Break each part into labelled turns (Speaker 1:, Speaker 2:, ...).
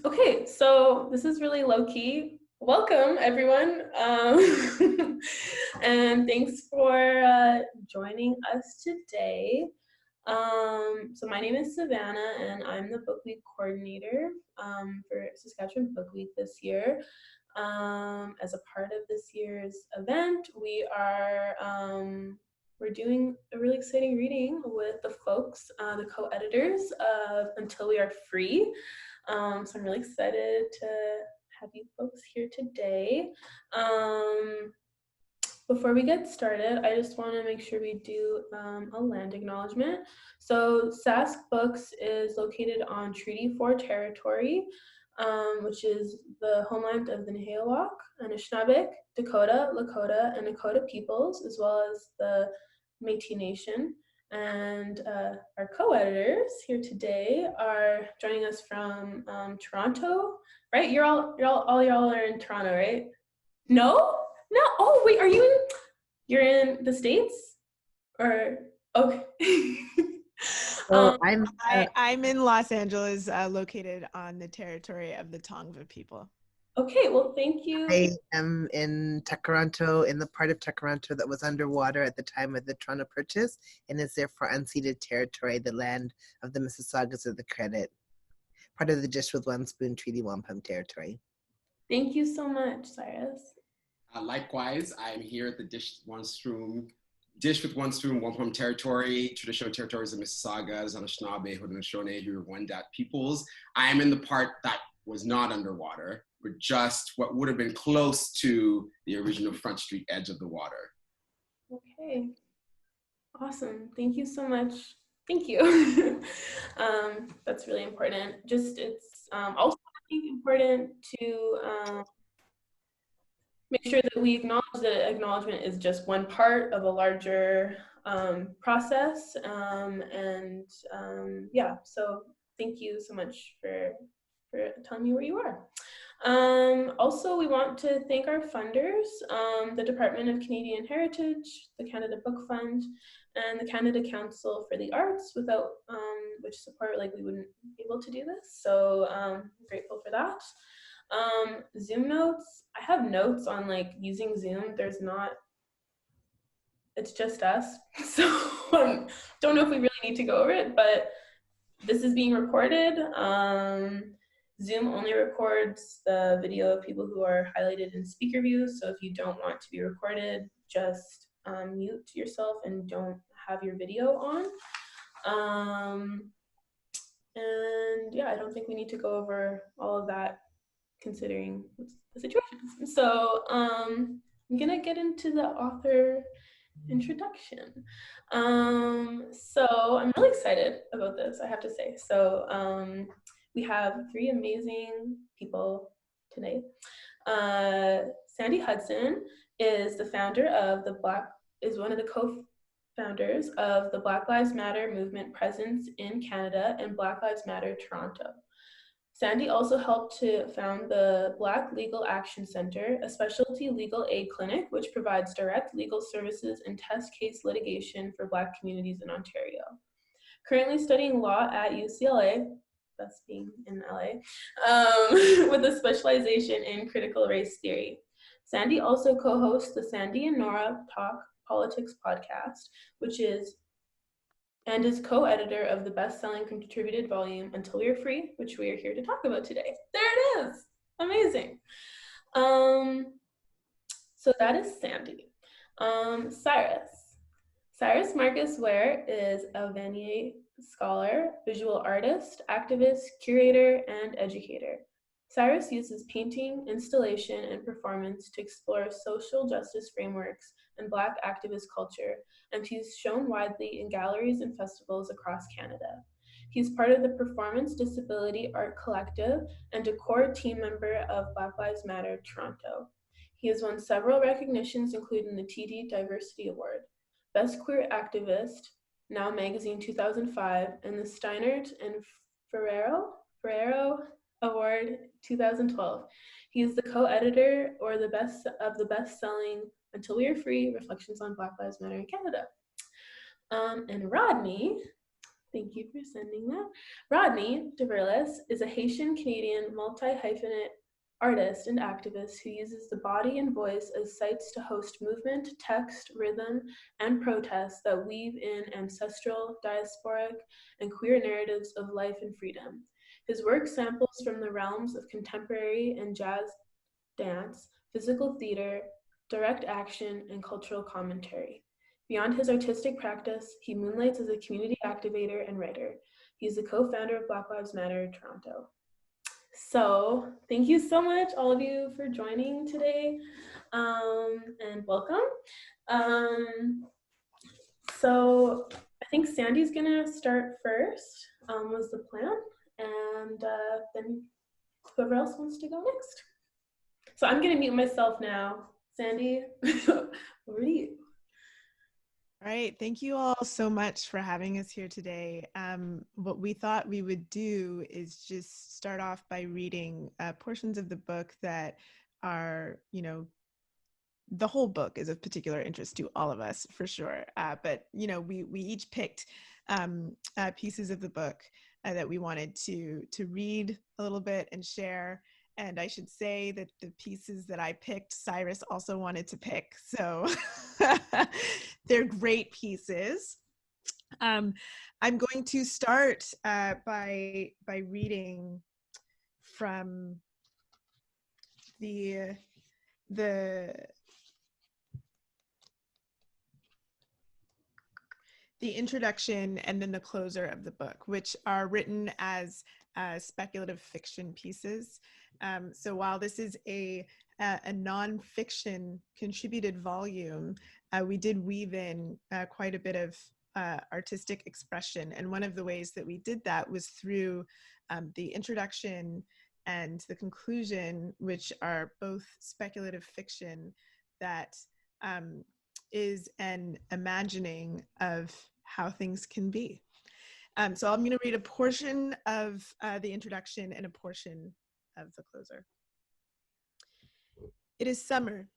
Speaker 1: Okay, so this is really low-key. Welcome, everyone. And thanks for joining us today. So my name is Savannah, and I'm the Book Week coordinator for Saskatchewan Book Week this year. As a part of this year's event, we're doing a really exciting reading with the folks, the co-editors of Until We Are Free. So I'm really excited to have you folks here today. Before we get started, I just want to make sure we do a land acknowledgement. So SaskBooks is located on Treaty 4 territory, which is the homeland of the Nihilwak, Anishinaabe, Dakota, Lakota, and Nakota peoples, as well as the Métis Nation. And our co-editors here today are joining us from Toronto, right? Y'all are in Toronto, right? No? No. Oh, wait, you're in the States? Or, okay.
Speaker 2: I'm in Los Angeles, located on the territory of the Tongva people.
Speaker 1: Okay, well, thank you.
Speaker 3: I am in Tekaronto, in the part of Tekaronto that was underwater at the time of the Toronto Purchase, and is therefore unceded territory, the land of the Mississaugas of the Credit, part of the Dish with One Spoon Treaty Wampum territory.
Speaker 1: Thank you so much, Cyrus.
Speaker 4: Likewise, I'm here at the Dish with One Spoon Wampum territory, traditional territories of Mississaugas, Anishinaabe, Haudenosaunee, who are Wendat peoples. I am in the part that was not underwater, but just what would have been close to the original Front Street edge of the water.
Speaker 1: Okay, awesome. Thank you so much. Thank you. That's really important. It's also I think important to make sure that we acknowledge that acknowledgement is just one part of a larger process. Yeah, so thank you so much for telling me where you are. Also, we want to thank our funders, the Department of Canadian Heritage, the Canada Book Fund, and the Canada Council for the Arts, without which support we wouldn't be able to do this. So I'm grateful for that. Zoom notes, I have notes on using Zoom. It's just us. So don't know if we really need to go over it, but this is being recorded. Zoom only records the video of people who are highlighted in speaker views. So if you don't want to be recorded, just mute yourself and don't have your video on. And yeah, I don't think we need to go over all of that considering the situation. So I'm gonna get into the author introduction. So I'm really excited about this, I have to say. So we have three amazing people today. Sandy Hudson is the founder of one of the co-founders of the Black Lives Matter movement presence in Canada and Black Lives Matter Toronto. Sandy also helped to found the Black Legal Action Center, a specialty legal aid clinic which provides direct legal services and test case litigation for Black communities in Ontario. Currently studying law at UCLA, that's being in LA, with a specialization in critical race theory. Sandy also co-hosts the Sandy and Nora Talk Politics podcast, and is co-editor of the best-selling contributed volume Until We Are Free, which we are here to talk about today. There it is. Amazing. So that is Sandy. Cyrus Marcus Ware is a Vanier scholar, visual artist, activist, curator, and educator. Cyrus uses painting, installation, and performance to explore social justice frameworks and Black activist culture, and he's shown widely in galleries and festivals across Canada. He's part of the Performance Disability Art Collective and a core team member of Black Lives Matter Toronto. He has won several recognitions, including the TD Diversity Award, Best Queer Activist, Now Magazine 2005, and the Steinert and Ferrero Award 2012. He is the co-editor of the best-selling Until We Are Free, Reflections on Black Lives Matter in Canada. And Rodney Thank you for sending that. Rodney Deverless is a Haitian-Canadian multi-hyphenate artist and activist who uses the body and voice as sites to host movement, text, rhythm, and protests that weave in ancestral, diasporic, and queer narratives of life and freedom. His work samples from the realms of contemporary and jazz dance, physical theater, direct action, and cultural commentary. Beyond his artistic practice, he moonlights as a community activator and writer. He's the co-founder of Black Lives Matter Toronto. So thank you so much, all of you, for joining today, and welcome. So I think Sandy's gonna start first, was the plan, and then whoever else wants to go next. So I'm gonna mute myself now. Sandy, over to you.
Speaker 2: All right, thank you all so much for having us here today. What we thought we would do is just start off by reading portions of the book that are, the whole book is of particular interest to all of us for sure. But we each picked pieces of the book that we wanted to read a little bit and share. And I should say that the pieces that I picked, Cyrus also wanted to pick. So they're great pieces. I'm going to start by reading from the introduction and then the closer of the book, which are written as speculative fiction pieces. So while this is a nonfiction contributed volume, we did weave in quite a bit of artistic expression. And one of the ways that we did that was through the introduction and the conclusion, which are both speculative fiction that is an imagining of how things can be. So I'm going to read a portion of the introduction and a portion of the closer. It is summer,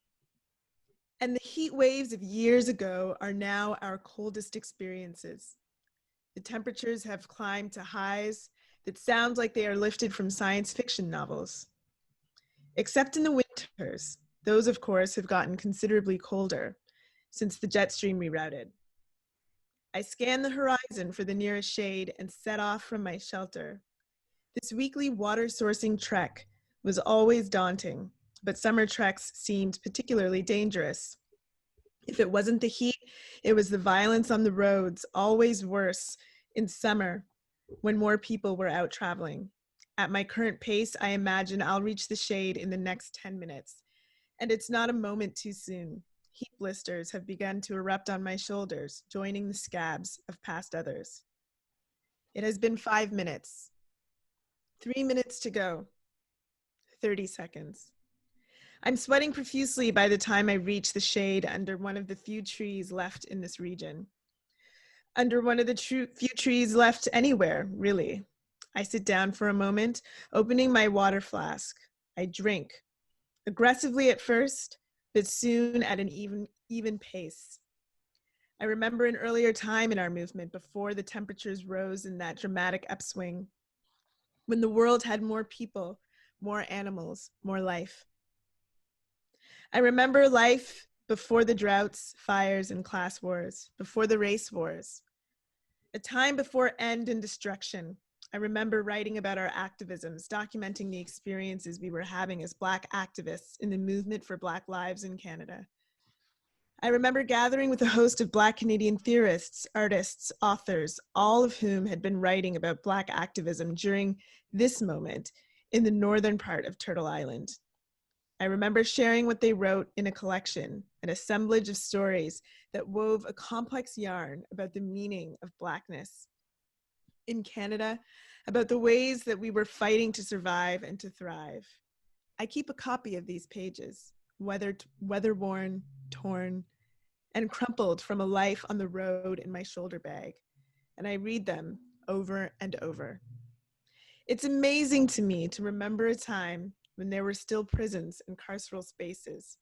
Speaker 2: and the heat waves of years ago are now our coldest experiences. The temperatures have climbed to highs that sound like they are lifted from science fiction novels. Except in the winters, those of course have gotten considerably colder since the jet stream rerouted. I scan the horizon for the nearest shade and set off from my shelter. This weekly water sourcing trek was always daunting, but summer treks seemed particularly dangerous. If it wasn't the heat, it was the violence on the roads, always worse in summer when more people were out traveling. At my current pace, I imagine I'll reach the shade in the next 10 minutes. And it's not a moment too soon. Heat blisters have begun to erupt on my shoulders, joining the scabs of past others. It has been 5 minutes. 3 minutes to go. 30 seconds. I'm sweating profusely by the time I reach the shade under one of the few trees left in this region. Under one of the few trees left anywhere, really. I sit down for a moment, opening my water flask. I drink. Aggressively at first, but soon at an even pace. I remember an earlier time in our movement before the temperatures rose in that dramatic upswing, when the world had more people, more animals, more life. I remember life before the droughts, fires, and class wars, before the race wars. A time before end and destruction. I remember writing about our activisms, documenting the experiences we were having as Black activists in the movement for Black lives in Canada. I remember gathering with a host of Black Canadian theorists, artists, authors, all of whom had been writing about Black activism during this moment in the northern part of Turtle Island. I remember sharing what they wrote in a collection, an assemblage of stories that wove a complex yarn about the meaning of Blackness in Canada, about the ways that we were fighting to survive and to thrive. I keep a copy of these pages, weather-worn, torn, and crumpled from a life on the road in my shoulder bag, and I read them over and over. It's amazing to me to remember a time when there were still prisons and carceral spaces,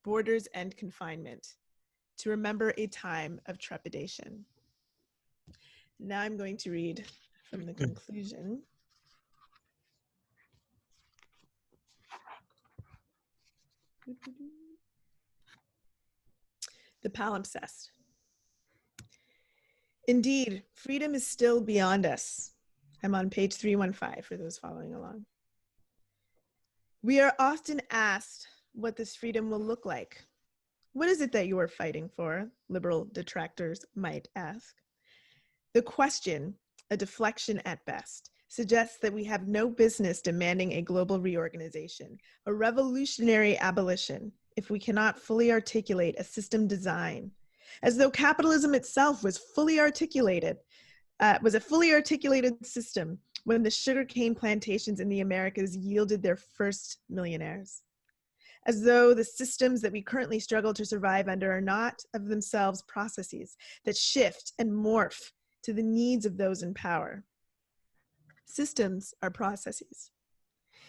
Speaker 2: borders and confinement, to remember a time of trepidation. Now I'm going to read from the conclusion. The palimpsest. Indeed, freedom is still beyond us. I'm on page 315 for those following along. We are often asked what this freedom will look like. What is it that you are fighting for? Liberal detractors might ask. The question, a deflection at best, suggests that we have no business demanding a global reorganization, a revolutionary abolition, if we cannot fully articulate a system design, as though capitalism itself was a fully articulated system when the sugarcane plantations in the Americas yielded their first millionaires. As though the systems that we currently struggle to survive under are not of themselves processes that shift and morph to the needs of those in power. Systems are processes.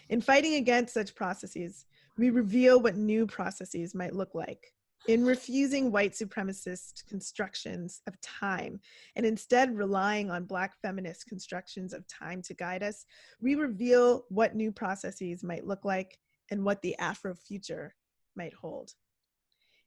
Speaker 2: In fighting against such processes, we reveal what new processes might look like. In refusing white supremacist constructions of time and instead relying on Black feminist constructions of time to guide us, we reveal what new processes might look like and what the Afro-future might hold.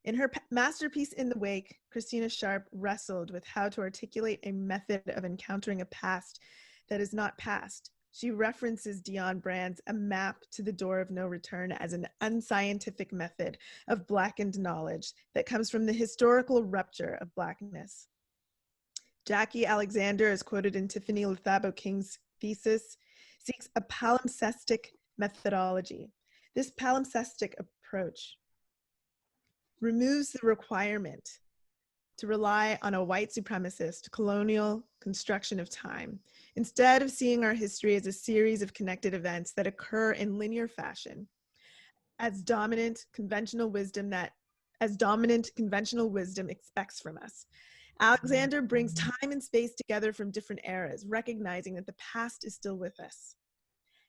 Speaker 2: In her masterpiece In the Wake, Christina Sharp wrestled with how to articulate a method of encountering a past that is not past. She references Dion Brand's A Map to the Door of No Return as an unscientific method of Blackened knowledge that comes from the historical rupture of Blackness. Jackie Alexander, as quoted in Tiffany Lethabo King's thesis, seeks a palimpsestic methodology. This palimpsestic approach removes the requirement to rely on a white supremacist colonial construction of time, instead of seeing our history as a series of connected events that occur in linear fashion, as dominant conventional wisdom expects from us. Alexander brings time and space together from different eras, recognizing that the past is still with us,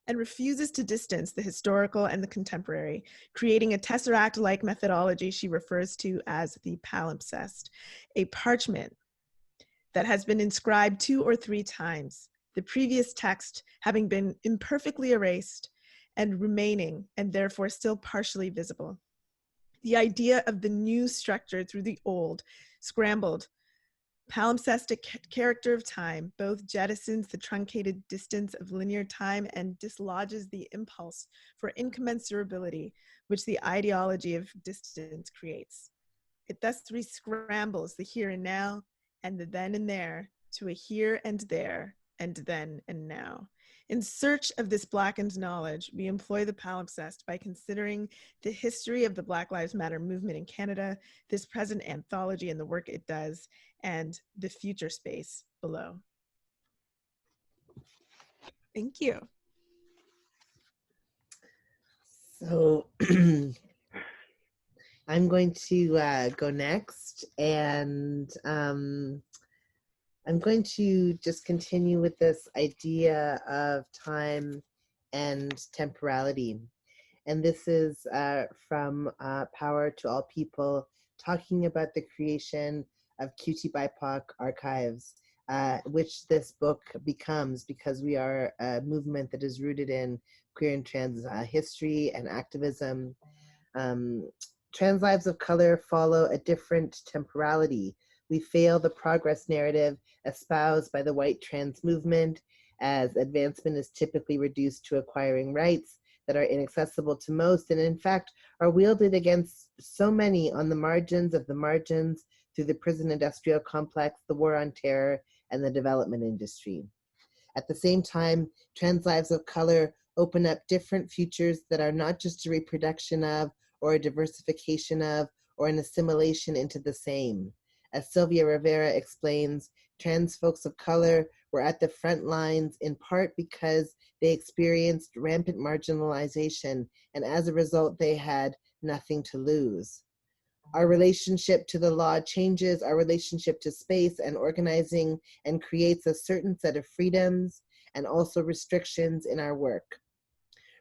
Speaker 2: and refuses to distance the historical and the contemporary, creating a tesseract-like methodology she refers to as the palimpsest, a parchment that has been inscribed 2 or 3 times, the previous text having been imperfectly erased and remaining, and therefore still partially visible. The idea of the new structure through the old, scrambled, palimpsestic character of time both jettisons the truncated distance of linear time and dislodges the impulse for incommensurability which the ideology of distance creates. It thus re-scrambles the here and now and the then and there to a here and there and then and now. In search of this blackened knowledge, we employ the palimpsest by considering the history of the Black Lives Matter movement in Canada, this present anthology and the work it does, and the future space below. Thank you.
Speaker 3: So I'm going to go next, and I'm going to just continue with this idea of time and temporality. And this is from Power to All People, talking about the creation of QT BIPOC archives, which this book becomes because we are a movement that is rooted in queer and trans history and activism. Trans lives of color follow a different temporality. We fail the progress narrative espoused by the white trans movement, as advancement is typically reduced to acquiring rights that are inaccessible to most, and in fact are wielded against so many on the margins of the margins through the prison industrial complex, the war on terror, and the development industry. At the same time, trans lives of color open up different futures that are not just a reproduction of, or a diversification of, or an assimilation into the same. As Sylvia Rivera explains, trans folks of color were at the front lines in part because they experienced rampant marginalization, and as a result, they had nothing to lose. Our relationship to the law changes our relationship to space and organizing, and creates a certain set of freedoms and also restrictions in our work.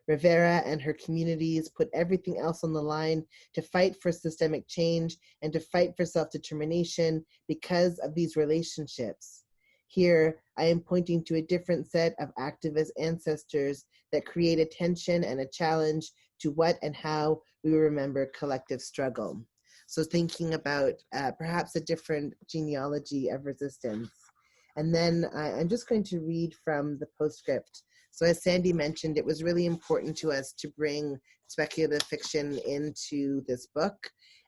Speaker 3: Rivera and her communities put everything else on the line to fight for systemic change and to fight for self-determination because of these relationships. Here, I am pointing to a different set of activist ancestors that create a tension and a challenge to what and how we remember collective struggle. So thinking about perhaps a different genealogy of resistance. And then I'm just going to read from the postscript. So as Sandy mentioned, it was really important to us to bring speculative fiction into this book.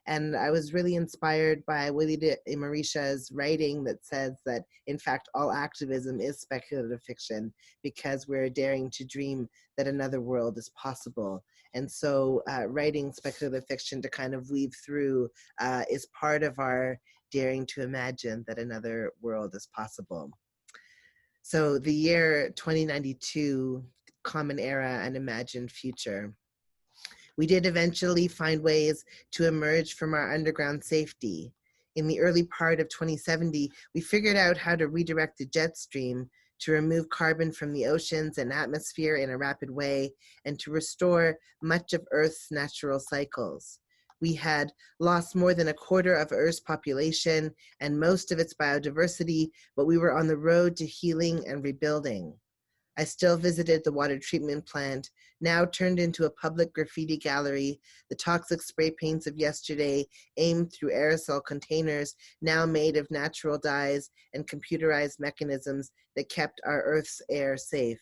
Speaker 3: And I was really inspired by Willie de Marisha's writing that says that, in fact, all activism is speculative fiction because we're daring to dream that another world is possible. And so writing speculative fiction to kind of weave through is part of our daring to imagine that another world is possible. So the year 2092, Common Era and Imagined Future. We did eventually find ways to emerge from our underground safety. In the early part of 2070, we figured out how to redirect the jet stream to remove carbon from the oceans and atmosphere in a rapid way and to restore much of Earth's natural cycles. We had lost more than a quarter of Earth's population and most of its biodiversity, but we were on the road to healing and rebuilding. I still visited the water treatment plant, now turned into a public graffiti gallery, the toxic spray paints of yesterday aimed through aerosol containers, now made of natural dyes and computerized mechanisms that kept our Earth's air safe.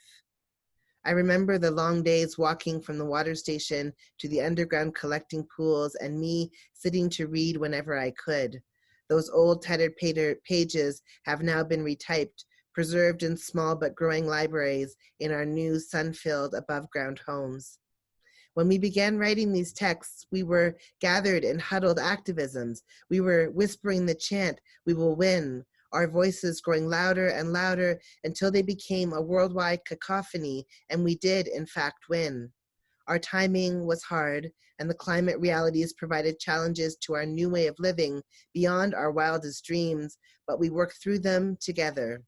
Speaker 3: I remember the long days walking from the water station to the underground collecting pools and me sitting to read whenever I could. Those old tattered pages have now been retyped, preserved in small but growing libraries in our new sun-filled above-ground homes. When we began writing these texts, we were gathered in huddled activisms. We were whispering the chant, "We will win," our voices growing louder and louder until they became a worldwide cacophony, and we did, in fact, win. Our timing was hard, and the climate realities provided challenges to our new way of living beyond our wildest dreams, but we worked through them together,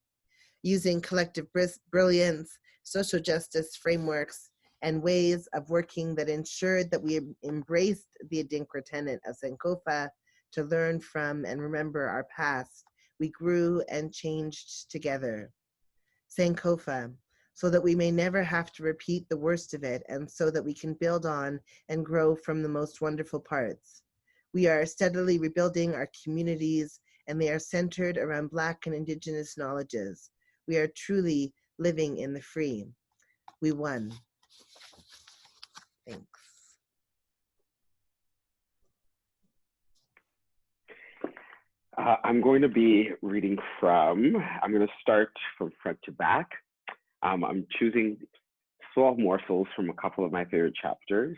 Speaker 3: using collective brilliance, social justice frameworks, and ways of working that ensured that we embraced the Adinkra tenet of Sankofa to learn from and remember our past. We grew and changed together. Sankofa, so that we may never have to repeat the worst of it, and so that we can build on and grow from the most wonderful parts. We are steadily rebuilding our communities, and they are centered around Black and Indigenous knowledges. We are truly living in the free. We won. Thanks.
Speaker 5: I'm going to be reading I'm going to start from front to back. I'm choosing small morsels from a couple of my favorite chapters.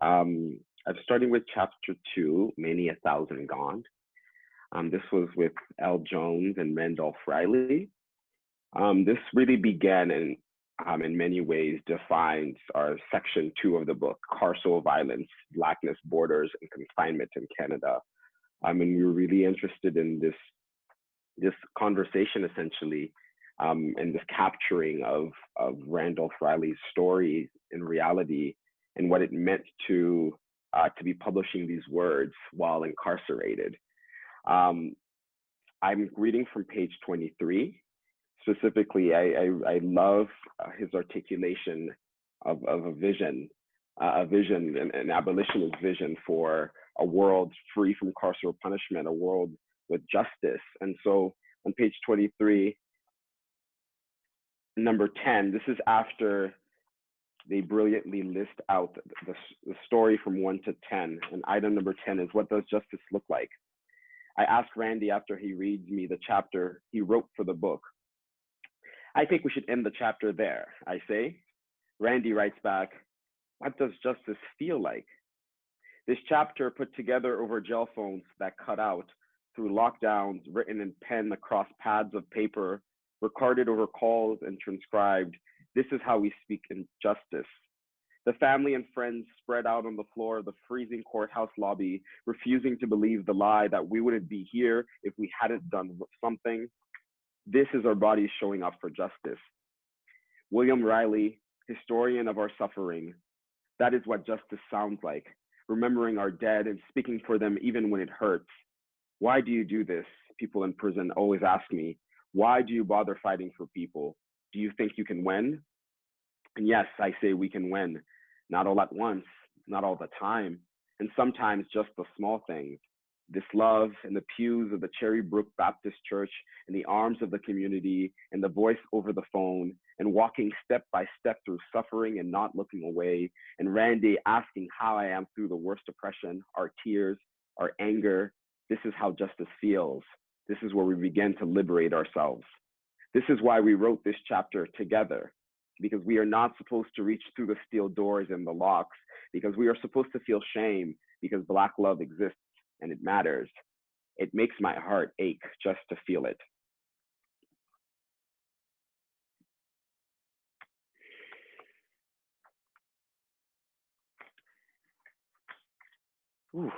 Speaker 5: I'm starting with chapter 2, Many a Thousand Gone. This was with L. Jones and Randolph Riley. This really began and in many ways defines our section 2 of the book, Carceral Violence, Blackness, Borders, and Confinement in Canada. And we were really interested in this conversation, essentially, and this capturing of Randolph Riley's story in reality and what it meant to be publishing these words while incarcerated. I'm reading from page 23. Specifically, I love his articulation of a vision, an abolitionist vision for a world free from carceral punishment, a world with justice. And so on page 23, number 10, this is after they brilliantly list out the story from 1 to 10. And item number 10 is, what does justice look like? I asked Randy after he reads me the chapter he wrote for the book. I think we should end the chapter there, I say. Randy writes back, what does justice feel like? This chapter, put together over gel phones that cut out, through lockdowns, written in pen across pads of paper, recorded over calls and transcribed, this is how we speak in justice. The family and friends spread out on the floor of the freezing courthouse lobby, refusing to believe the lie that we wouldn't be here if we hadn't done something. This is our bodies showing up for justice. William Riley, historian of our suffering, that is what justice sounds like. Remembering our dead and speaking for them even when it hurts. Why do you do this? People in prison always ask me. Why do you bother fighting for people? Do you think you can win? And yes, I say we can win. Not all at once, not all the time, and sometimes just the small things. This love in the pews of the Cherry Brook Baptist Church, in the arms of the community, and the voice over the phone, and walking step by step through suffering and not looking away, and Randy asking how I am through the worst oppression, our tears, our anger. This is how justice feels. This is where we begin to liberate ourselves. This is why we wrote this chapter together, because we are not supposed to reach through the steel doors and the locks, because we are supposed to feel shame, because Black love exists and it matters. It makes my heart ache just to feel it. Oof.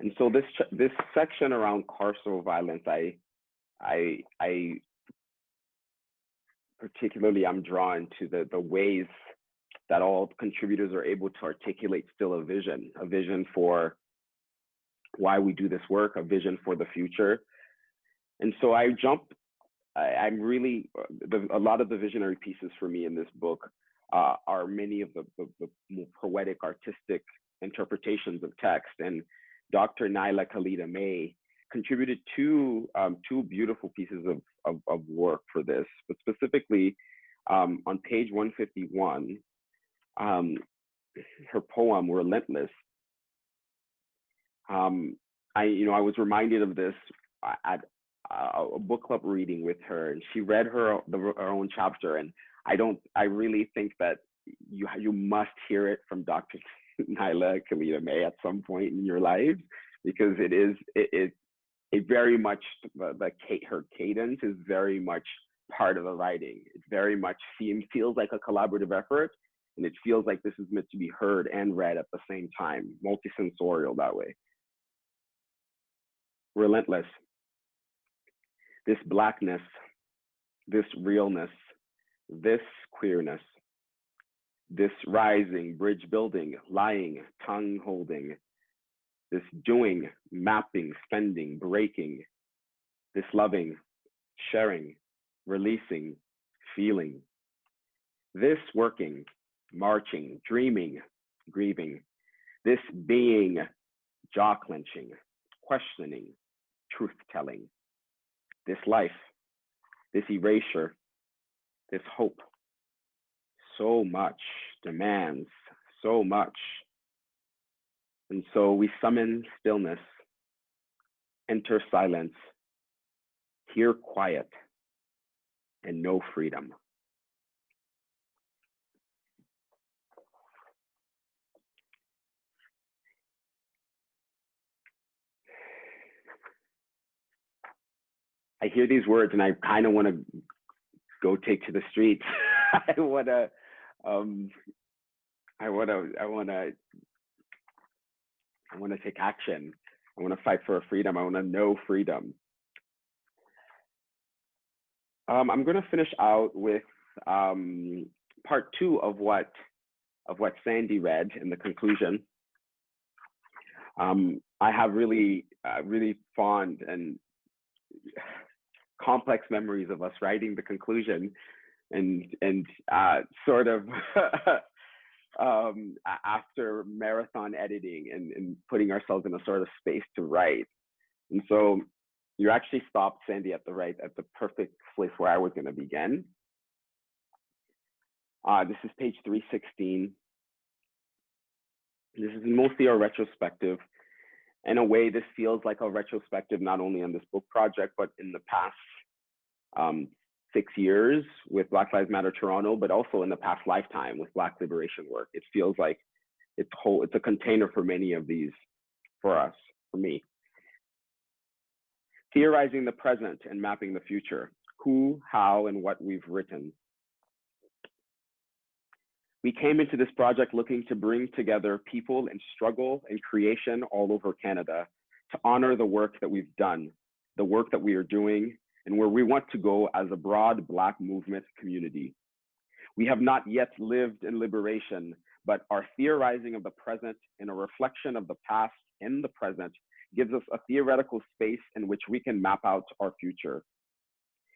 Speaker 5: And so this section around carceral violence, I particularly I'm drawn to the ways that all contributors are able to articulate still a vision for why we do this work, a vision for the future. And so I'm really, a lot of the visionary pieces for me in this book are many of the more poetic, artistic interpretations of text. And Dr. Naila Khalida May contributed two beautiful pieces of work for this, but specifically on page 151, her poem "Relentless." I was reminded of this at a book club reading with her, and she read her own chapter, and I really think that you must hear it from Dr. Naila Khalida May at some point in your life, because it very much, her cadence is very much part of the writing. It very much feels like a collaborative effort, and it feels like this is meant to be heard and read at the same time, multisensorial that way. Relentless. This Blackness, this realness, this queerness, this rising, bridge building, lying, tongue holding, this doing, mapping, spending, breaking, this loving, sharing, releasing, feeling, this working, marching, dreaming, grieving, this being, jaw clenching, questioning, truth telling, this life, this erasure, this hope. So much demands so much. And so we summon stillness, enter silence, hear quiet, and no freedom. I hear these words and I kind of want to go take to the streets. I want to take action. I want to fight for freedom. I want to know freedom. I'm going to finish out with part 2 of what Sandy read in the conclusion. I have really fond and complex memories of us writing the conclusion, and sort of after marathon editing and putting ourselves in a sort of space to write. And so you actually stopped, Sandy, at the perfect place where I was going to begin. This is page 316. This is mostly a retrospective. In a way, this feels like a retrospective not only on this book project, but in the past 6 years with Black Lives Matter Toronto, but also in the past lifetime with Black liberation work. It feels like it's a container for many of these, for us, for me. Theorizing the present and mapping the future. Who, how, and what we've written. We came into this project looking to bring together people in struggle and creation all over Canada to honor the work that we've done, the work that we are doing, and where we want to go as a broad Black movement community. We have not yet lived in liberation, but our theorizing of the present and a reflection of the past in the present gives us a theoretical space in which we can map out our future.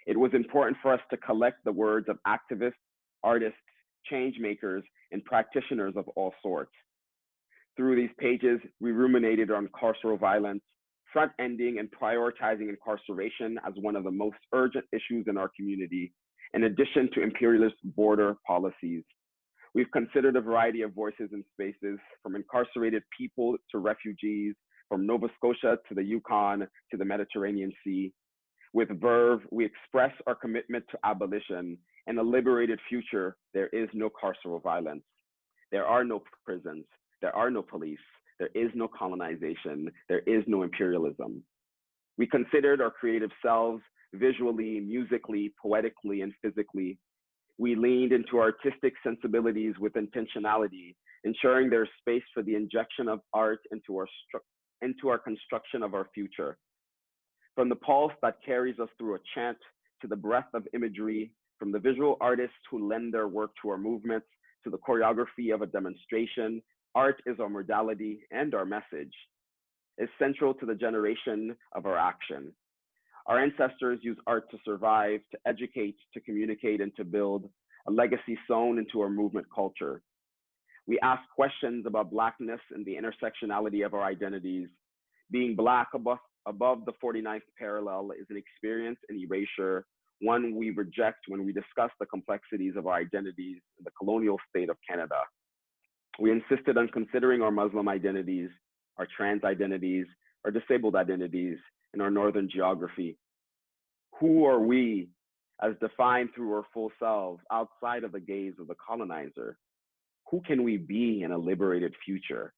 Speaker 5: It was important for us to collect the words of activists, artists, change makers, and practitioners of all sorts. Through these pages, we ruminated on carceral violence, front-ending and prioritizing incarceration as one of the most urgent issues in our community, in addition to imperialist border policies. We've considered a variety of voices and spaces, from incarcerated people to refugees, from Nova Scotia to the Yukon to the Mediterranean Sea. With Verve, we express our commitment to abolition. In a liberated future, there is no carceral violence. There are no prisons. There are no police. There is no colonization. There is no imperialism. We considered our creative selves visually, musically, poetically, and physically. We leaned into artistic sensibilities with intentionality, ensuring there's space for the injection of art into our construction of our future. From the pulse that carries us through a chant to the breath of imagery, from the visual artists who lend their work to our movements to the choreography of a demonstration, art is our modality and our message. It's central to the generation of our action. Our ancestors used art to survive, to educate, to communicate, and to build a legacy sewn into our movement culture. We ask questions about Blackness and the intersectionality of our identities. Being Black above the 49th parallel is an experience in erasure, one we reject when we discuss the complexities of our identities in the colonial state of Canada. We insisted on considering our Muslim identities, our trans identities, our disabled identities, and our northern geography. Who are we as defined through our full selves outside of the gaze of the colonizer? Who can we be in a liberated future?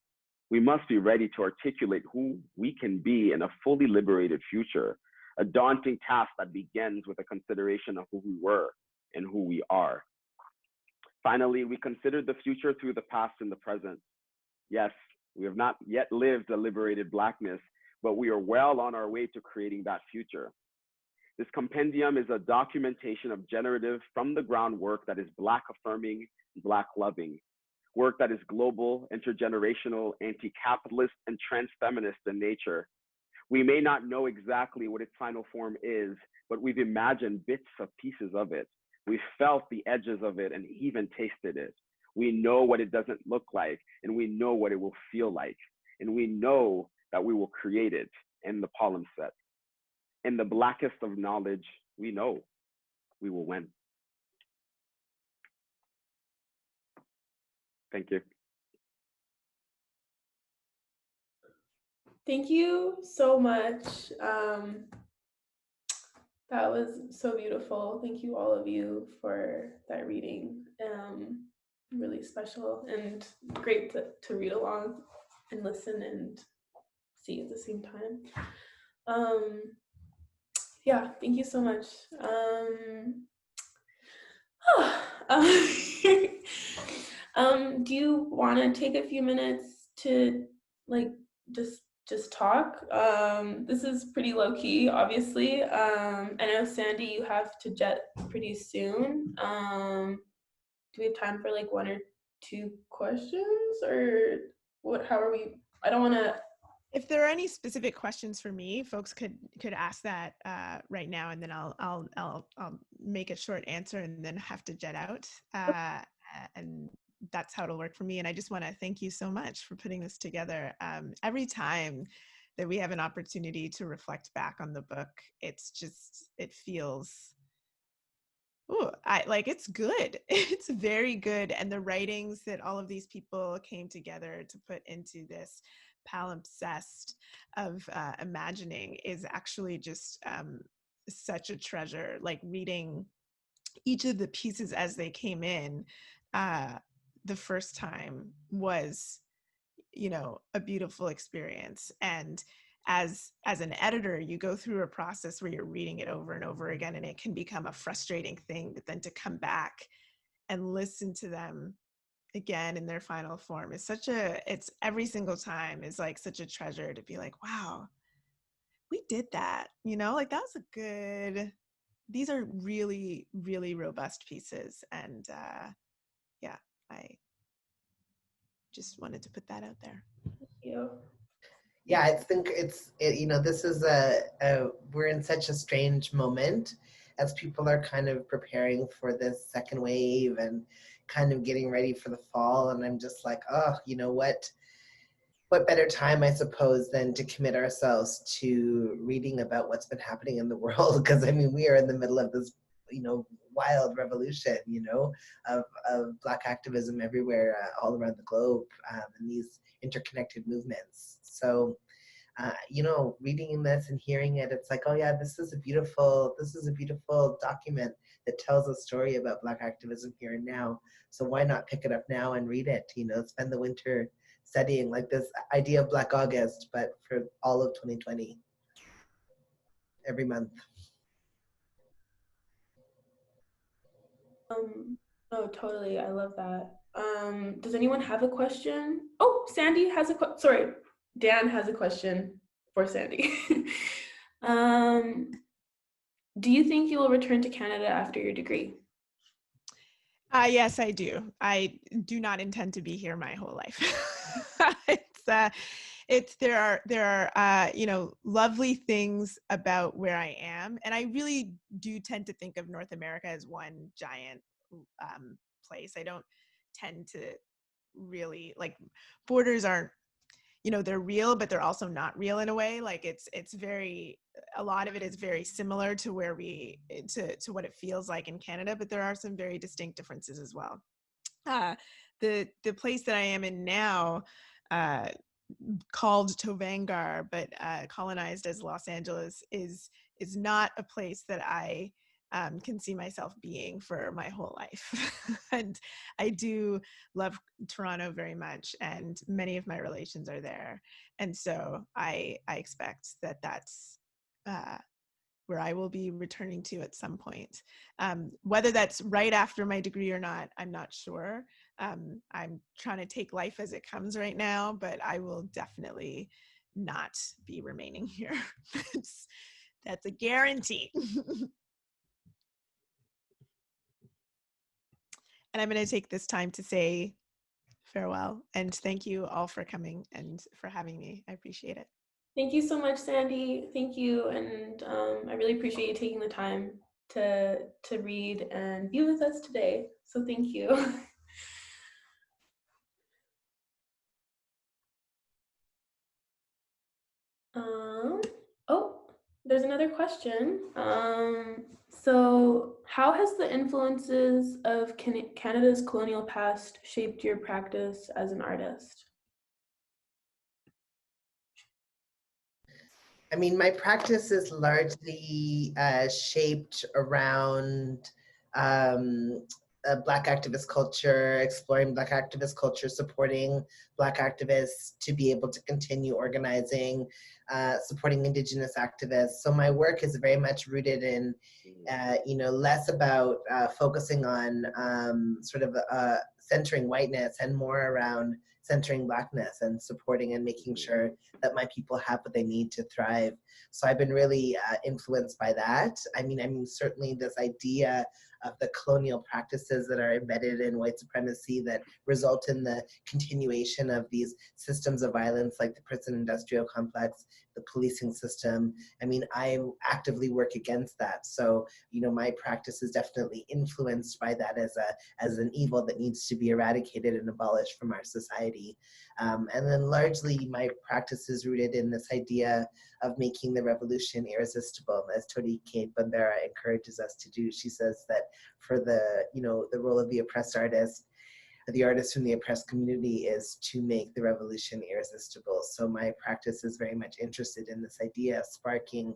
Speaker 5: We must be ready to articulate who we can be in a fully liberated future, a daunting task that begins with a consideration of who we were and who we are. Finally, we considered the future through the past and the present. Yes, we have not yet lived a liberated Blackness, but we are well on our way to creating that future. This compendium is a documentation of generative from the ground work that is Black affirming, Black loving, work that is global, intergenerational, anti-capitalist, and trans-feminist in nature. We may not know exactly what its final form is, but we've imagined bits of pieces of it. We've felt the edges of it and even tasted it. We know what it doesn't look like, and we know what it will feel like. And we know that we will create it in the palimpsest. In the Blackest of knowledge, we know we will win. Thank you.
Speaker 1: Thank you so much. That was so beautiful. Thank you, all of you, for that reading. Really special and great to read along and listen and see at the same time. Yeah, thank you so much. Do you want to take a few minutes to like just talk? This is pretty low key, obviously. I know, Sandy, you have to jet pretty soon. Do we have time for like one or two questions, or what? How are we? I don't want to.
Speaker 2: If there are any specific questions for me, folks could ask that right now, and then I'll make a short answer and then have to jet out. And that's how it'll work for me. And I just want to thank you so much for putting this together. Every time that we have an opportunity to reflect back on the book, it feels, it's good. It's very good. And the writings that all of these people came together to put into this palimpsest of imagining is actually just such a treasure. Like reading each of the pieces as they came in the first time was, a beautiful experience. And as an editor, you go through a process where you're reading it over and over again, and it can become a frustrating thing. But then to come back and listen to them again in their final form is it's every single time is like such a treasure to be like, wow, we did that, like that was these are really, really robust pieces. And yeah, I just wanted to put that out there.
Speaker 1: Thank you.
Speaker 3: Yeah, I think this is we're in such a strange moment as people are kind of preparing for this second wave and kind of getting ready for the fall. And I'm just like, oh, you know what better time, I suppose, than to commit ourselves to reading about what's been happening in the world? Because I mean, we are in the middle of this, wild revolution, of Black activism everywhere, all around the globe, and these interconnected movements. So, reading this and hearing it, it's like, oh yeah, this is a beautiful document that tells a story about Black activism here and now. So why not pick it up now and read it? Spend the winter studying, like this idea of Black August, but for all of 2020, every month.
Speaker 1: Oh, totally. I love that. Does anyone have a question? Oh, Sandy has sorry, Dan has a question for Sandy. Do you think you will return to Canada after your degree?
Speaker 2: Yes, I do. I do not intend to be here my whole life. There are lovely things about where I am, and I really do tend to think of North America as one giant place. I don't tend to really, like, borders aren't, they're real, but they're also not real in a way. Like a lot of it is very similar to to what it feels like in Canada, but there are some very distinct differences as well. The place that I am in now, called Tovangar, but colonized as Los Angeles, is not a place that I can see myself being for my whole life. And I do love Toronto very much, and many of my relations are there. And so I expect that that's where I will be returning to at some point. Whether that's right after my degree or not, I'm not sure. I'm trying to take life as it comes right now, but I will definitely not be remaining here. That's a guarantee. And I'm going to take this time to say farewell and thank you all for coming and for having me. I appreciate it.
Speaker 1: Thank you so much, Sandy. Thank you. And I really appreciate you taking the time to read and be with us today. So thank you. Oh, there's another question. So how has the influences of Canada's colonial past shaped your practice as an artist?
Speaker 3: I mean, my practice is largely shaped around Black activist culture, exploring Black activist culture, supporting Black activists to be able to continue organizing, supporting Indigenous activists. So my work is very much rooted in, less about focusing on centering whiteness and more around centering Blackness and supporting and making sure that my people have what they need to thrive. So I've been really influenced by that. I mean, certainly this idea of the colonial practices that are embedded in white supremacy that result in the continuation of these systems of violence like the prison industrial complex, the policing system. I mean, I actively work against that. So, my practice is definitely influenced by that as an evil that needs to be eradicated and abolished from our society. And then largely my practice is rooted in this idea of making the revolution irresistible, as Todi Kate Bambara encourages us to do. She says that for the role of the oppressed artist, the artist from the oppressed community, is to make the revolution irresistible. So my practice is very much interested in this idea of sparking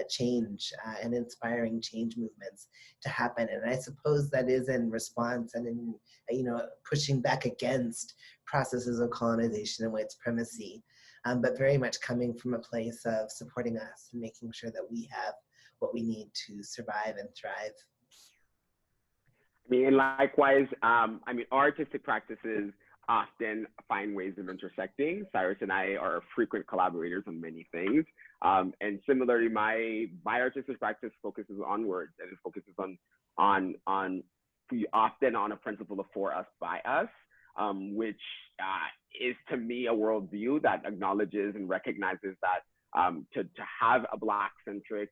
Speaker 3: change and inspiring change movements to happen. And I suppose that is in response and in, pushing back against processes of colonization and white supremacy, but very much coming from a place of supporting us and making sure that we have what we need to survive and thrive.
Speaker 5: I mean, and likewise, artistic practices often find ways of intersecting. Cyrus and I are frequent collaborators on many things. And similarly, my artistic practice focuses on words, and it focuses on often on a principle of for us, by us, which is to me a worldview that acknowledges and recognizes that to have a Black-centric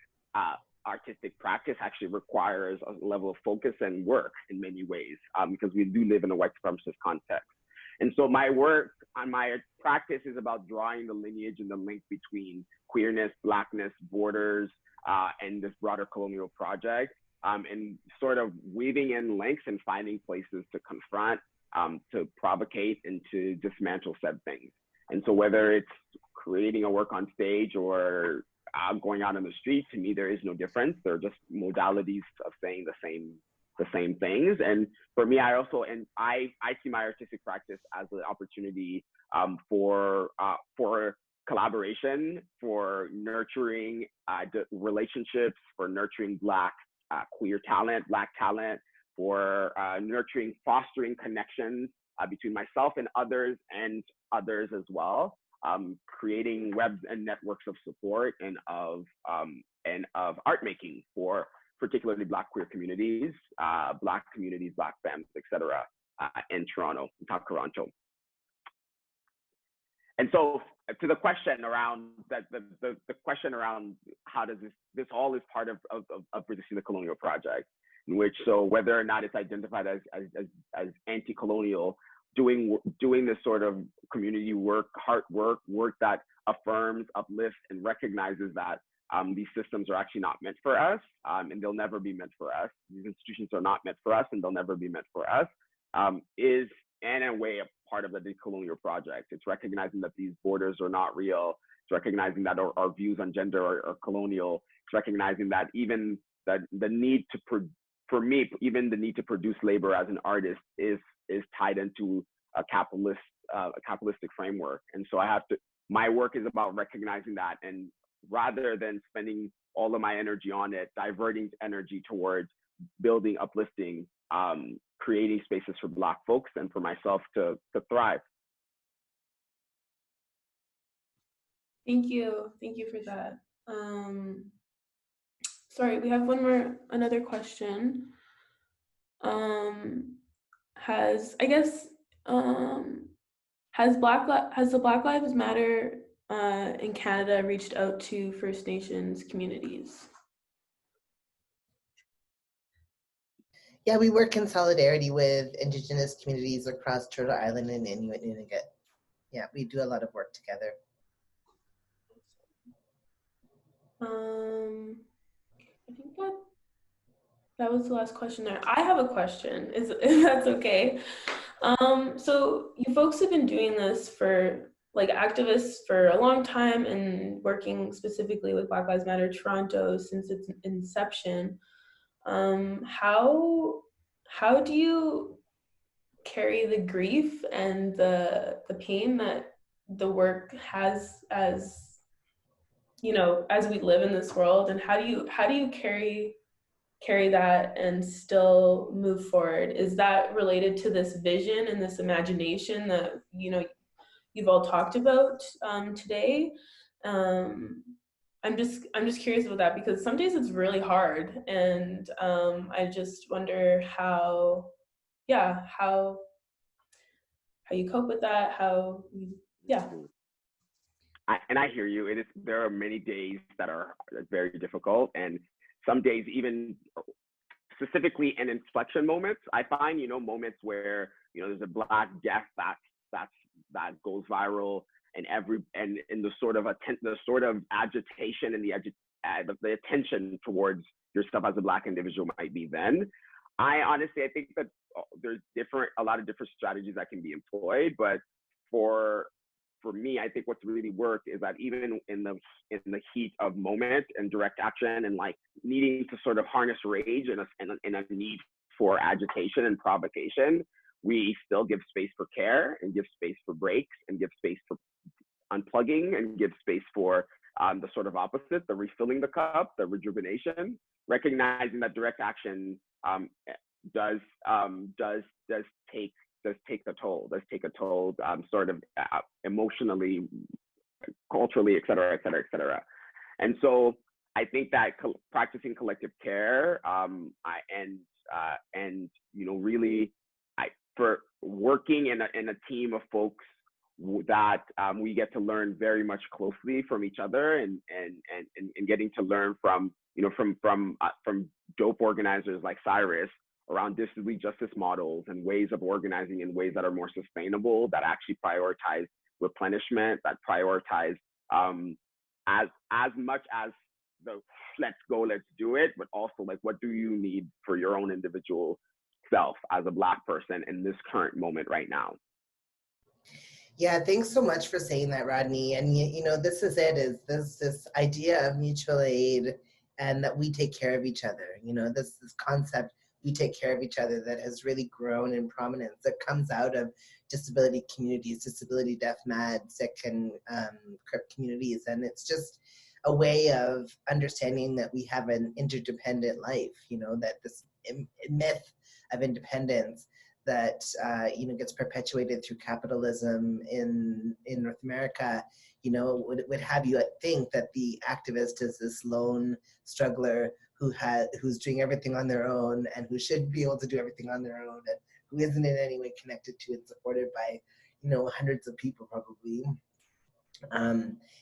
Speaker 5: artistic practice actually requires a level of focus and work in many ways, because we do live in a white supremacist context. And so my work on my practice is about drawing the lineage and the link between queerness, Blackness, borders, and this broader colonial project, and sort of weaving in links and finding places to confront, to provocate, and to dismantle said things. And so whether it's creating a work on stage or going out on the street, to me, there is no difference. They're just modalities of saying the same things. And for me, I see my artistic practice as an opportunity for collaboration, for nurturing relationships, for nurturing Black queer talent, Black talent, for nurturing, fostering connections between myself and others as well, creating webs and networks of support and of art making for particularly Black queer communities, Black femmes, etc., in Toronto. And so, to the question around that, the question around how does this all is part of producing the Colonial project, in which, so whether or not it's identified as anti-colonial, doing this sort of community work, heart work that affirms, uplifts, and recognizes that these systems are actually not meant for us, and they'll never be meant for us. These institutions are not meant for us, and they'll never be meant for us, is in a way a part of the decolonial project. It's recognizing that these borders are not real. It's recognizing that our views on gender are colonial. It's recognizing that even that the need to, for me, even the need to produce labor as an artist is tied into a capitalistic framework. And so my work is about recognizing that, and rather than spending all of my energy on it, diverting energy towards building, uplifting, creating spaces for Black folks and for myself to thrive.
Speaker 1: Thank you for that. Sorry, we have another question. Has the Black Lives Matter in Canada reached out to First Nations communities?
Speaker 3: Yeah, we work in solidarity with Indigenous communities across Turtle Island and Inuit Nunavut. Yeah, we do a lot of work together.
Speaker 1: I think that was the last question there. I have a question, if that's okay. So you folks have been doing this for, like, activists for a long time and working specifically with Black Lives Matter Toronto since its inception. How do you carry the grief and the pain that the work has, as you know, as we live in this world, and how do you carry that and still move forward? Is that related to this vision and this imagination that, you know, you've all talked about today? I'm just curious about that, because some days it's really hard, and I just wonder how you cope with that,
Speaker 5: I hear you. There are many days that are very difficult, and some days, even specifically in inflection moments, I find, you know, moments where, you know, there's a Black death that goes viral, and the sort of agitation and the attention towards yourself as a Black individual might be then. I think that there's a lot of different strategies that can be employed, but for me, I think what's really worked is that even in the heat of moment and direct action, and like needing to sort of harness rage and a need for agitation and provocation, we still give space for care, and give space for breaks, and give space for unplugging, and give space for the sort of opposite, the refilling the cup, the rejuvenation, recognizing that direct action does take a toll, sort of emotionally, culturally, et cetera, et cetera, et cetera. And so I think that practicing collective care, and you know, really, for working in a team of folks that we get to learn very much closely from each other, and getting to learn from from dope organizers like Cyrus around distributed justice models and ways of organizing in ways that are more sustainable, that actually prioritize replenishment, that prioritize as much as the let's go, let's do it, but also like what do you need for your own individual self as a Black person in this current moment right now.
Speaker 3: Yeah, thanks so much for saying that, Rodney. And this is it, is this idea of mutual aid and that we take care of each other. This concept, we take care of each other, that has really grown in prominence, that comes out of disability communities, disability deaf, mad, sick, and CRIP communities. And it's just a way of understanding that we have an interdependent life, that this myth of independence that gets perpetuated through capitalism in North America, would have you think that the activist is this lone struggler who's doing everything on their own and who should be able to do everything on their own and who isn't in any way connected to and supported by hundreds of people probably.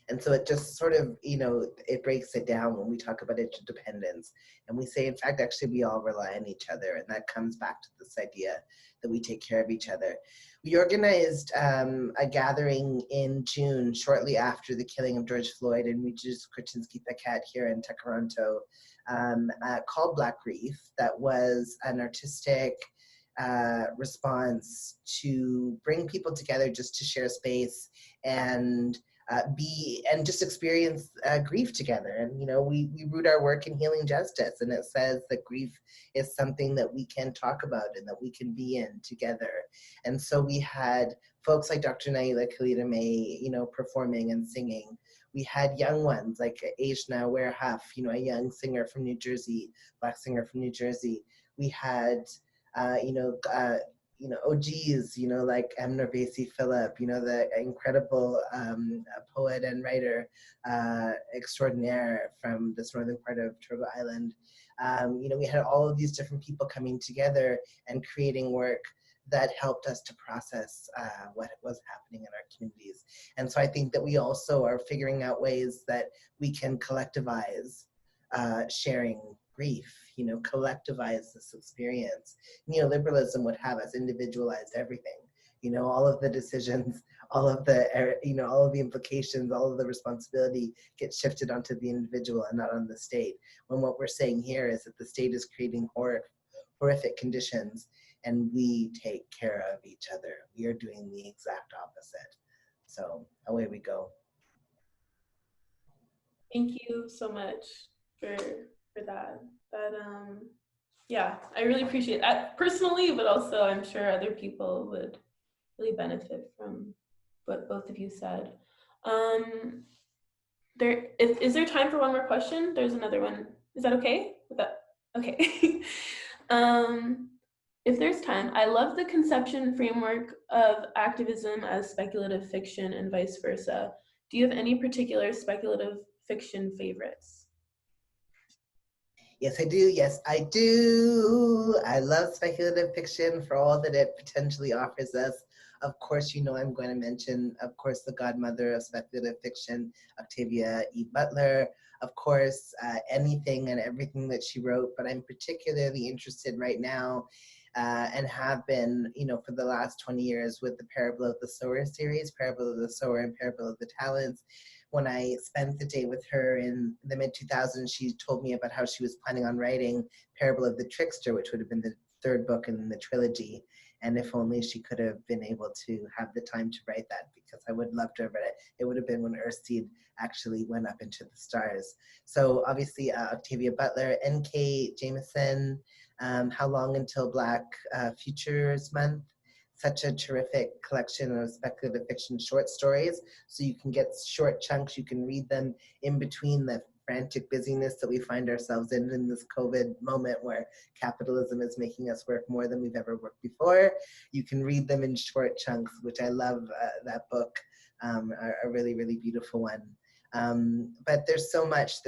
Speaker 3: And so it just sort of, it breaks it down when we talk about interdependence. And we say, in fact, actually, we all rely on each other. And that comes back to this idea that we take care of each other. We organized a gathering in June, shortly after the killing of George Floyd and Regis Kretinsky-Paquette here in Toronto, called Black Grief. That was an artistic response to bring people together just to share space and just experience grief together. And we root our work in healing justice, and it says that grief is something that we can talk about and that we can be in together. And so we had folks like Dr. Naila Khalida May, performing and singing. We had young ones like Aishna Warehuff, a young singer from New Jersey, Black singer from New Jersey. We had OGs, like Emner Basie Phillip, the incredible poet and writer extraordinaire from this northern part of Turtle Island. We had all of these different people coming together and creating work that helped us to process what was happening in our communities. And so I think that we also are figuring out ways that we can collectivize sharing grief, collectivize this experience. Neoliberalism would have us individualize everything, all of the decisions, all of the implications, all of the responsibility gets shifted onto the individual and not on the state. When what we're saying here is that the state is creating horrific conditions and we take care of each other. We are doing the exact opposite. So away we go.
Speaker 1: Thank you so much for that. Yeah, I really appreciate that personally, but also I'm sure other people would really benefit from what both of you said. Is there time for one more question? There's another one. Is that okay? Okay. If there's time, I love the conception framework of activism as speculative fiction and vice versa. Do you have any particular speculative fiction favorites?
Speaker 3: Yes, I do. Yes, I do. I love speculative fiction for all that it potentially offers us. Of course, I'm going to mention, of course, the godmother of speculative fiction, Octavia E. Butler. Of course, anything and everything that she wrote, but I'm particularly interested right now and have been, for the last 20 years with the Parable of the Sower series, Parable of the Sower and Parable of the Talents. When I spent the day with her in the mid-2000s, she told me about how she was planning on writing Parable of the Trickster, which would have been the third book in the trilogy. And if only she could have been able to have the time to write that, because I would love to have read it. It would have been when Earthseed actually went up into the stars. So obviously Octavia Butler, N.K. Jameson, How Long Until Black Futures Month. Such a terrific collection of speculative fiction short stories. So you can get short chunks, you can read them in between the frantic busyness that we find ourselves in this COVID moment where capitalism is making us work more than we've ever worked before. You can read them in short chunks, which I love that book, a really, really beautiful one. But there's so much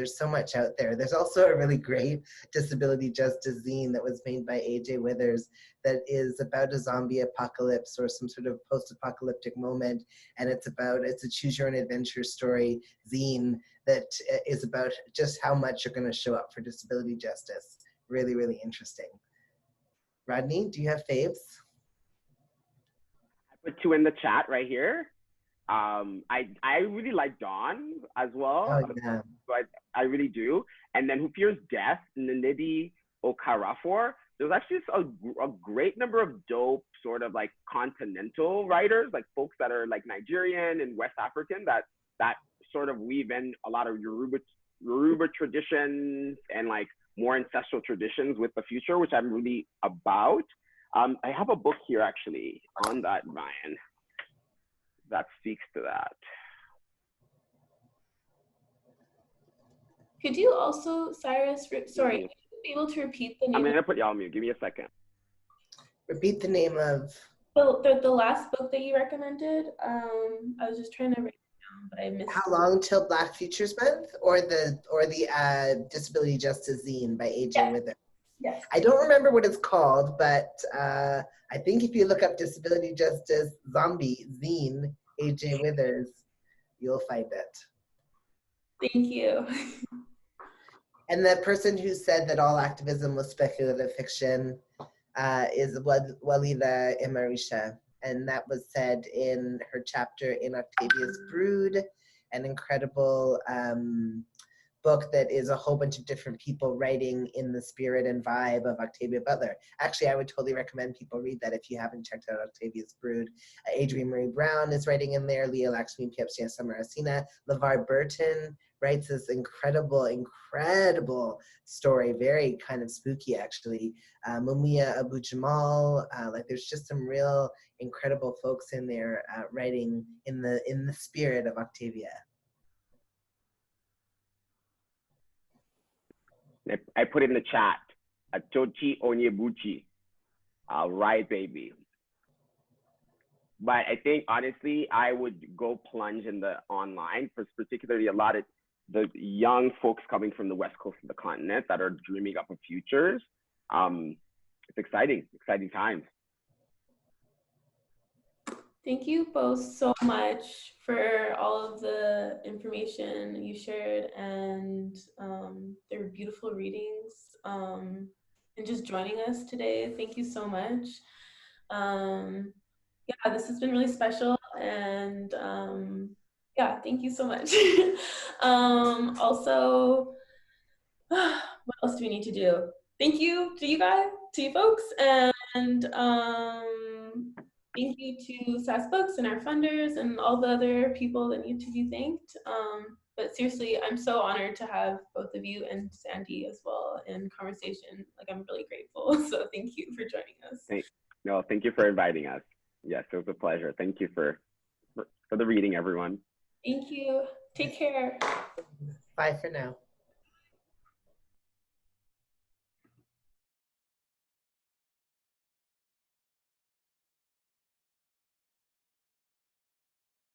Speaker 3: out there. There's also a really great disability justice zine that was made by AJ Withers that is about a zombie apocalypse or some sort of post-apocalyptic moment. And it's a choose your own adventure story zine that is about just how much you're going to show up for disability justice. Really, really interesting. Rodney, do you have faves?
Speaker 5: I put two in the chat right here. I really like Dawn as well.
Speaker 3: Oh, yeah.
Speaker 5: So I really do. And then Who Fears Death, Nnedi Okorafor. There's actually a great number of dope sort of like continental writers, like folks that are like Nigerian and West African that sort of weave in a lot of Yoruba traditions and like more ancestral traditions with the future, which I'm really about. I have a book here actually on that, Ryan, that speaks to that.
Speaker 1: Could you also, Cyrus, sorry, would you be able to repeat the name?
Speaker 5: I'm going to put y'all on mute. Give me a second.
Speaker 3: Repeat the name of...
Speaker 1: The last book that you recommended. I was just trying to write it down, but I missed
Speaker 3: How Long Till Black Futures Month, or the Disability Justice Zine by AJ Withers.
Speaker 1: Yes.
Speaker 3: I don't remember what it's called, but I think if you look up Disability Justice Zombie Zine, AJ Withers, you'll find it.
Speaker 1: Thank you.
Speaker 3: And the person who said that all activism was speculative fiction is Walida Imarisha. And that was said in her chapter in Octavia's Brood, an incredible book that is a whole bunch of different people writing in the spirit and vibe of Octavia Butler. Actually, I would totally recommend people read that if you haven't checked out Octavia's Brood. Adrienne Marie Brown is writing in there, Leah Lakshmi Piepsia Samarasina. LeVar Burton writes this incredible story, very kind of spooky actually. Mumia Abu Jamal, like there's just some real incredible folks in there writing in the spirit of Octavia.
Speaker 5: I put in the chat, Chochi Onyebuchi, right, baby. But I think, honestly, I would go plunge in the online, particularly a lot of the young folks coming from the West Coast of the continent that are dreaming up of futures. It's exciting times.
Speaker 1: Thank you both so much for all of the information you shared, and they were beautiful readings, and just joining us today. Thank you so much. Yeah, this has been really special, and yeah, thank you so much. Also, what else do we need to do? Thank you to you guys, to you folks, and thank you to SaskBooks and our funders and all the other people that need to be thanked. But seriously, I'm so honored to have both of you and Sandy as well in conversation. Like, I'm really grateful. So thank you for joining us.
Speaker 5: Thank you for inviting us. Yes, it was a pleasure. Thank you for the reading, everyone.
Speaker 1: Thank you. Take care.
Speaker 3: Bye for now.